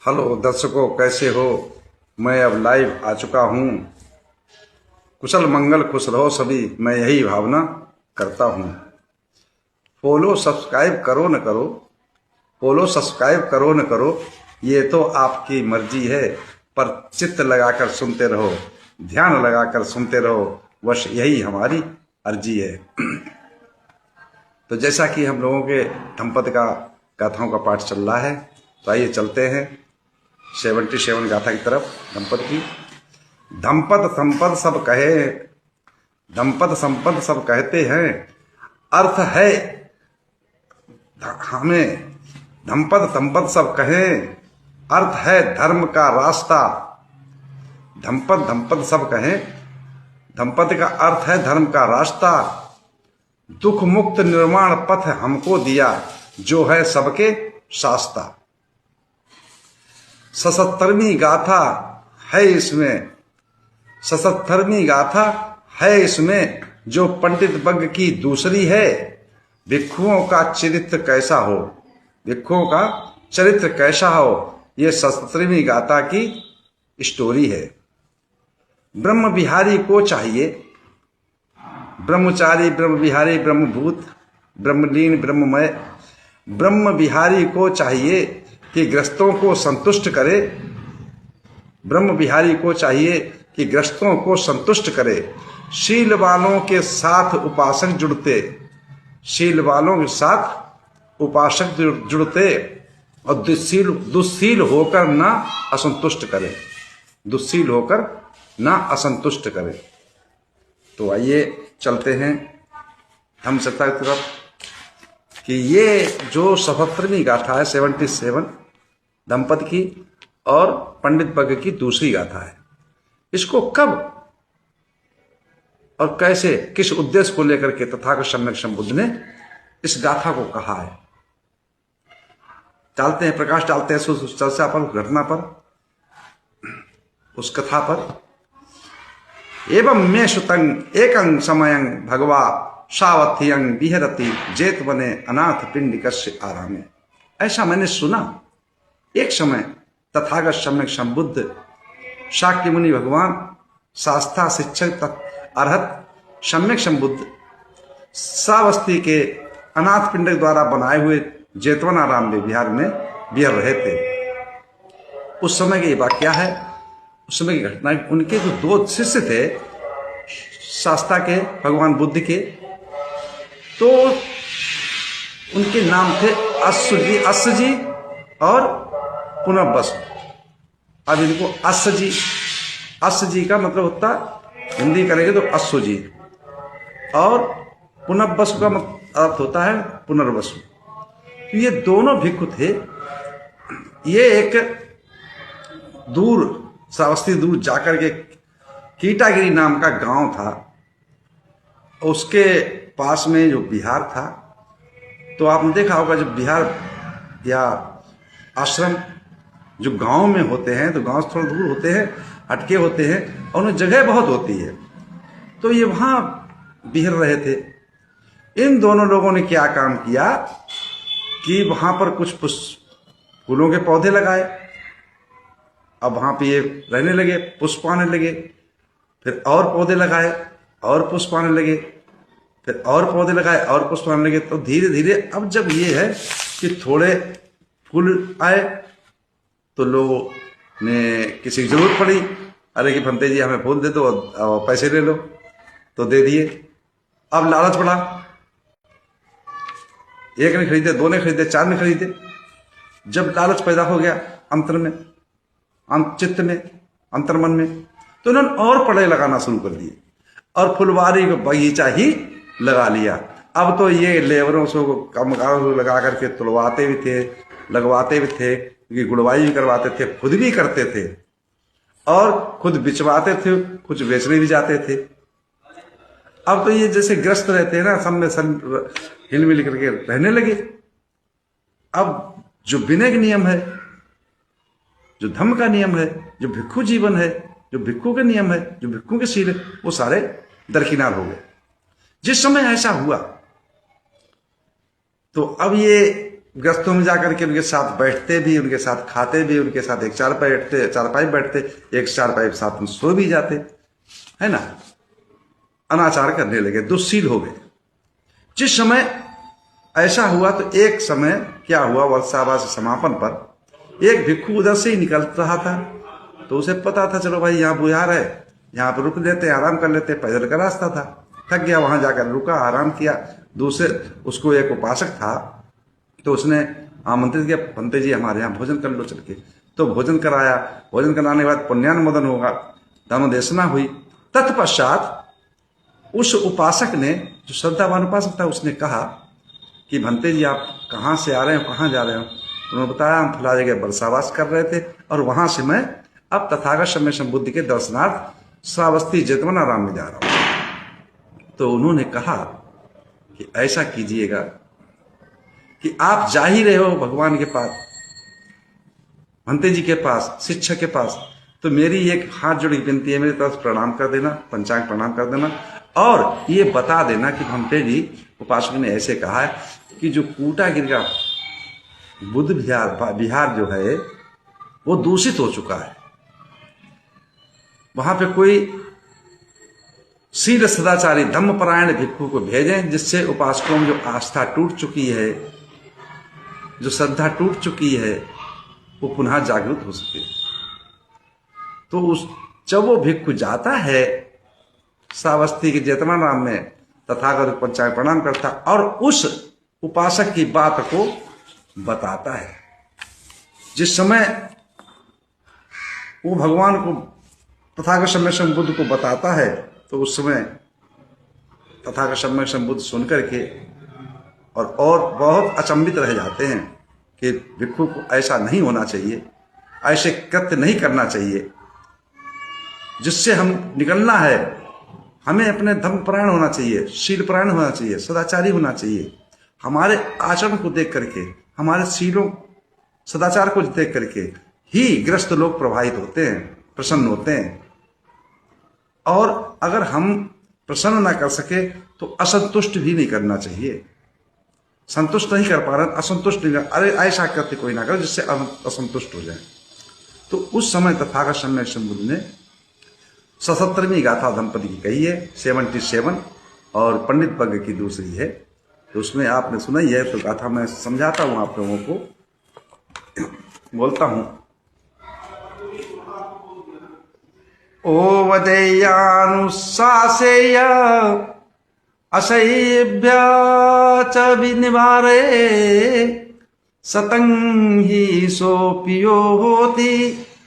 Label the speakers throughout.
Speaker 1: Hello दर्शकों, कैसे हो। मैं अब लाइव आ चुका हूँ। कुशल मंगल खुश रहो सभी, मैं यही भावना करता हूँ। फॉलो सब्सक्राइब करो न करो, फॉलो सब्सक्राइब करो न करो, ये तो आपकी मर्जी है, पर चित्त लगाकर सुनते रहो, ध्यान लगाकर सुनते रहो, बस यही हमारी अर्जी है। तो जैसा कि हम लोगों के धम्पद का गाथाओं का पाठ चल रहा है, तो आइए चलते हैं 77 गाथा की तरफ। धम्पद की धम्पद संपद सब कहे, धम्पद संपद सब कहते हैं, अर्थ है हमें धम्पद संपद सब कहें, अर्थ है धर्म का रास्ता। धम्पद धम्पद सब कहें, धम्पद का अर्थ है धर्म का रास्ता। दुख मुक्त निर्माण पथ हमको दिया, जो है सबके शास्ता। 77वीं गाथा है इसमें, 77वीं गाथा है इसमें, जो पंडित बग्ग की दूसरी है। भिक्षुओं का चरित्र कैसा हो, भिक्षुओं का चरित्र कैसा हो, ये 77वीं गाथा की स्टोरी है। ब्रह्म बिहारी को चाहिए, ब्रह्मचारी ब्रह्म बिहारी ब्रह्मभूत ब्रह्मलीन ब्रह्ममय, ब्रह्म बिहारी को चाहिए कि ग्रस्तों को संतुष्ट करे। ब्रह्म बिहारी को चाहिए कि ग्रस्तों को संतुष्ट करे। शील वालों के साथ उपासक जुड़ते, शील वालों के साथ उपासक जुड़ते, और दुस्शील होकर ना असंतुष्ट करे, दुस्शील होकर ना असंतुष्ट करे। तो आइए चलते हैं हम सत्ता की तरफ कि ये जो 77वीं गाथा है 77 धम्पद की और पंडित बग्ग की दूसरी गाथा है, इसको कब और कैसे किस उद्देश्य को लेकर के तथागत सम्यक संबुद्ध ने इस गाथा को कहा है, डालते हैं प्रकाश डालते हैं उस चर्चा पर, उस घटना पर, उस कथा पर। एवं मे सुतंग एकं समयं भगवा सावथियं विहरति जेत बने अनाथ पिंडिकस्य आरामे। ऐसा मैंने सुना, एक समय तथागत सम्यक संबुद्ध शाक्य मुनि भगवान शास्त्रा शिक्षक अरहत सम्यक संबुद्ध श्रावस्ती के अनाथ पिंडक द्वारा बनाए हुए जेतवन आराम में बिहार में विहर रहे थे। उस समय की वाक्या है, उस समय की घटना। उनके जो दो शिष्य थे शास्त्रा के, भगवान बुद्ध के, तो उनके नाम थे अश्व जी और पुनर्वसु। अब इनको अश्व जी का मतलब होता है, हिंदी करेंगे तो अश्व जी, और पुनर्वसु का अर्थ होता है पुनर्वसु। तो ये दोनों भिक्षु थे। ये एक दूर श्रावस्ती दूर जाकर के कीटागिरी नाम का गांव था, उसके पास में जो बिहार था। तो आपने देखा होगा जब बिहार या आश्रम जो गांव में होते हैं, तो गांव से थोड़ा दूर होते हैं, हटके होते हैं, और उनमें जगह बहुत होती है। तो ये वहां बिहर रहे थे। इन दोनों लोगों ने क्या काम किया कि वहां पर कुछ फूलों के पौधे लगाए। अब वहां पे ये रहने लगे, पुष्प आने लगे, फिर और पौधे लगाए और पुष्प आने लगे, फिर और पौधे लगाए और पुष्प आने लगे। तो धीरे धीरे अब जब ये है कि थोड़े फूल आए, तो लोगों ने किसी की जरूरत पड़ी, अरे कि भंते जी हमें फूल दे दो और पैसे ले लो, तो दे दिए। अब लालच बढ़ा, एक ने खरीदे, दो ने खरीदे, चार ने खरीदे। जब लालच पैदा हो गया अंतर में, चित्त में, अंतर्मन में, तो उन्होंने और पौधे लगाना शुरू कर दिए और फुलवारी को बगीचा ही लगा लिया। अब तो ये लेबरों से कामगारों को लगा करके तुलवाते भी थे, लगवाते भी थे, गुड़वाई भी करवाते थे, खुद भी करते थे, और खुद बिचवाते थे, कुछ बेचने भी जाते थे। अब तो ये जैसे ग्रस्त रहते हैं ना, सब में हिल मिल करके रहने लगे। अब जो विनय का नियम है, जो धम्म का नियम है, जो भिक्षु जीवन है, जो भिक्षु के नियम है, जो भिक्षु के शील है, वो सारे दरकिनार हो गए। जिस समय ऐसा हुआ, तो अब ये गृहस्थों में जाकर के उनके साथ बैठते भी, उनके साथ खाते भी, उनके साथ एक चारपाई बैठते, एक चारपाई के साथ में सो भी जाते, है ना। अनाचार करने लगे, दुश्शील हो गए। जिस समय ऐसा हुआ तो एक समय क्या हुआ, वर्षावास समापन पर एक भिक्षु उधर से ही निकल रहा था, तो उसे पता था चलो भाई यहाँ बुझार है, यहाँ पर रुक लेते, आराम कर लेते। पैदल का रास्ता था, थक गया, वहां जाकर रुका, आराम किया। दूसरे उसको एक उपासक था, तो उसने आमंत्रित किया, पंडित जी हमारे यहाँ भोजन कर लो चल के। तो भोजन कराया। भोजन कराने के बाद पुण्यानुमोदन होगा, धर्मदेशना हुई। तत्पश्चात उस उपासक ने, जो श्रद्धावान उपासक था, उसने कहा कि भंते जी आप कहाँ से आ रहे हो, कहाँ जा रहे हो। उन्होंने बताया हम फला जगह वर्षावास कर रहे थे और वहां से मैं अब तथागत समय संबुद्ध के दर्शनार्थ श्रावस्ती जेतवनाराम में जा रहा हूं। तो उन्होंने कहा कि ऐसा कीजिएगा कि आप जा ही रहे हो भगवान के पास, भंते जी के पास, शिक्षक के पास, तो मेरी एक हाथ जोड़ी विनती है, मेरी तरफ प्रणाम कर देना, पंचांग प्रणाम कर देना और ये बता देना कि भंते जी उपासक ने ऐसे कहा है कि जो कूटागिरी का बुद्ध विहार जो है वो दूषित हो चुका है। वहां पे कोई शील सदाचारी धम्मपरायण भिक्षु को भेजें, जिससे उपासकों में जो आस्था टूट चुकी है, जो श्रद्धा टूट चुकी है, वो पुनः जागृत हो सके। तो जब वो भिक्षु जाता है श्रावस्ती के जेतवनाराम में, तथागत पंचांग प्रणाम करता और उस उपासक की बात को बताता है। जिस समय वो भगवान को, तथागत सम्यक संबुद्ध को बताता है, तो उस समय तथागत सम्यक संबुद्ध सुनकर के और बहुत अचंभित रह जाते हैं कि भिक्षु को ऐसा नहीं होना चाहिए, ऐसे कृत्य नहीं करना चाहिए। जिससे हम निकलना है, हमें अपने धर्मपरायण होना चाहिए, शीलपरायण होना चाहिए, सदाचारी होना चाहिए। हमारे आचरण को देख करके, हमारे शीलों सदाचार को देख करके ही गृहस्थ लोग प्रभावित होते हैं, प्रसन्न होते हैं। और अगर हम प्रसन्न ना कर सके तो असंतुष्ट भी नहीं करना चाहिए। संतुष्ट नहीं कर पा रहे, असंतुष्ट नहीं कर, अरे ऐसा करते कोई ना करे जिससे असंतुष्ट हो जाए। तो उस समय तथागत सम्यक संबुद्ध ने 77वीं गाथा दंपति की कही है, 77, और पंडित वर्ग की दूसरी है। तो उसमें आपने सुनाई है, तो गाथा मैं समझाता हूं आप लोगों को, बोलता हूं। ओ वदेयानुशासेय असह्यभ्य च विनिवारे सतं हि सोपियो होति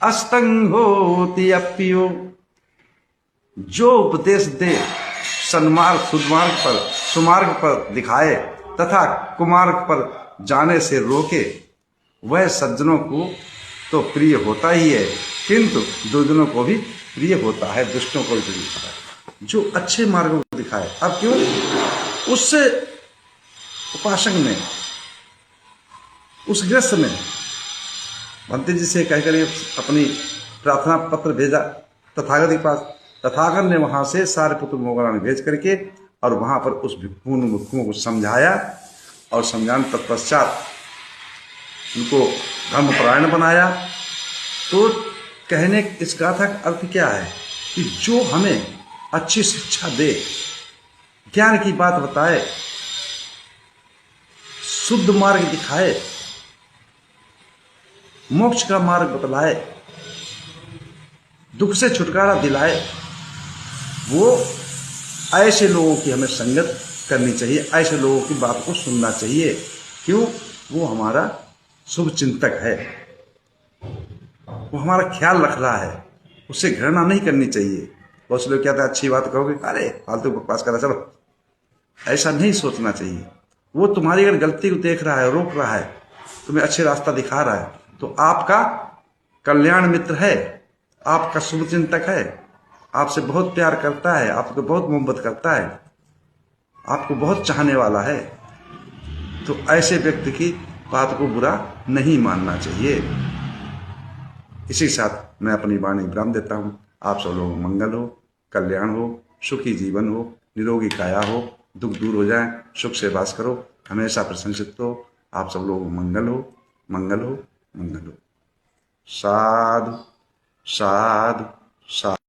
Speaker 1: अस्तं होति अप्पियो। जो उपदेश दे सन्मार्ग सुमार्ग पर दिखाए तथा कुमार्ग पर जाने से रोके, वह सज्जनों को तो प्रिय होता ही है, किंतु दुर्जनों को भी प्रिय होता है, दुष्टों को भी प्रिय होता है। जो अच्छे मार्गों को दिखाए। अब क्यों? उससे उपासक ने, उस गृहस्थ ने भंते जी से कहकर अपनी प्रार्थना पत्र भेजा तथागत के पास। तथागत ने वहां से सारे पुत्र मोगरा में भेज करके और वहां पर उस भिक्षुओं को समझाया और समझाने तत्पश्चात उनको धर्मपरायण बनाया। तो कहने इस गाथा का अर्थ क्या है कि जो हमें अच्छी शिक्षा दे, ज्ञान की बात बताए, शुद्ध मार्ग दिखाए, मोक्ष का मार्ग बतलाए, दुख से छुटकारा दिलाए, वो ऐसे लोगों की हमें संगत करनी चाहिए, ऐसे लोगों की बात को सुनना चाहिए। क्यों? वो हमारा शुभ चिंतक है, वो हमारा ख्याल रख रहा है, उससे घृणा नहीं करनी चाहिए। बहुत से लोग कहते हैं अच्छी बात कहोगे, अरे फालतू बकवास करा, चलो, ऐसा नहीं सोचना चाहिए। वो तुम्हारी अगर गलती को देख रहा है, रोक रहा है, तुम्हें अच्छे रास्ता दिखा रहा है, तो आपका कल्याण मित्र है, आपका शुभ चिंतक है, आपसे बहुत प्यार करता है, आपको बहुत मोहब्बत करता है, आपको बहुत चाहने वाला है। तो ऐसे व्यक्ति की बात को बुरा नहीं मानना चाहिए। इसी के साथ मैं अपनी वाणी विराम देता हूँ। आप सब लोगों को मंगल हो, कल्याण हो, सुखी जीवन हो, निरोगी काया हो, दुख दूर हो जाए, सुख से वास करो, हमेशा प्रशंसित हो, आप सब लोग मंगल हो, मंगल हो, मंगल हो। साधु साधु साधु।